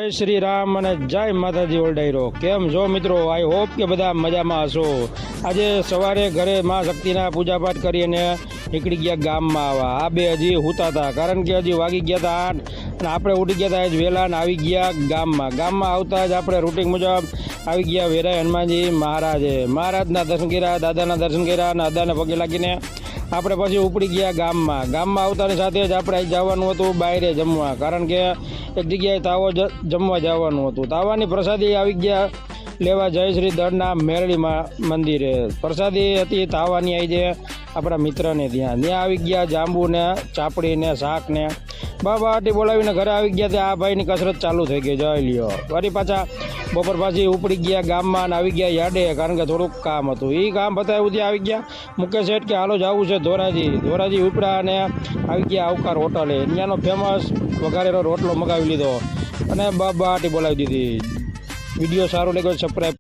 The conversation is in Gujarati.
જય શ્રી રામ અને જય માતાજી ઓલડાયરો કેમ છો મિત્રો? આઈ હોપ કે બધા મજામાં હશો। આજે સવારે ઘરે માં શક્તિના પૂજાપાઠ કરીને નીકળી ગયા ગામમાં આવવા। આ બે હજી હુતા હતા કારણ કે હજી વાગી ગયા હતા 8 અને આપણે ઉઠી ગયા હતા વહેલા ને આવી ગયા ગામમાં આવતા જ આપણે રૂટિન મુજબ આવી ગયા વેરાય હનુમાનજી મહારાજના દર્શન કર્યા, દાદાના દર્શન કર્યા અને દાદાને પગે લાગીને આપણે પછી ઉપડી ગયા ગામમાં આવતાની સાથે જ આપણે જવાનું હતું બહાર જમવા, કારણ કે એક જગ્યાએ તાવો જમવા જવાનું હતું। તાવાની પ્રસાદી આવી ગયા લેવા જય શ્રી દળના મેરડી મંદિરે। પ્રસાદી હતી તાવાની આવી છે આપણા મિત્રને ત્યાં આવી ગયા જાંબુ ને ચાપડી ને શાક ને બાબાટી બોલાવીને ઘરે આવી ગયા ત્યાં આ ભાઈની કસરત ચાલુ થઈ ગઈ। જઈ લ્યો ફરી પાછા બપોર પાછી ઉપડી ગયા ગામમાં અને આવી ગયા યાર્ડે, કારણ કે થોડુંક કામ હતું। એ કામ પતાવ્યું ત્યાં આવી ગયા મુકેશ શેઠ કે હાલો જવું છે ધોરાજી ઉપડા અને આવી ગયા આવકાર હોટલે। ત્યાંનો ફેમસ વઘારેલો રોટલો મગાવી લીધો અને બાબાટી બોલાવી દીધી। વિડીયો સારો લાગ્યો સબસ્ક્રાઈબ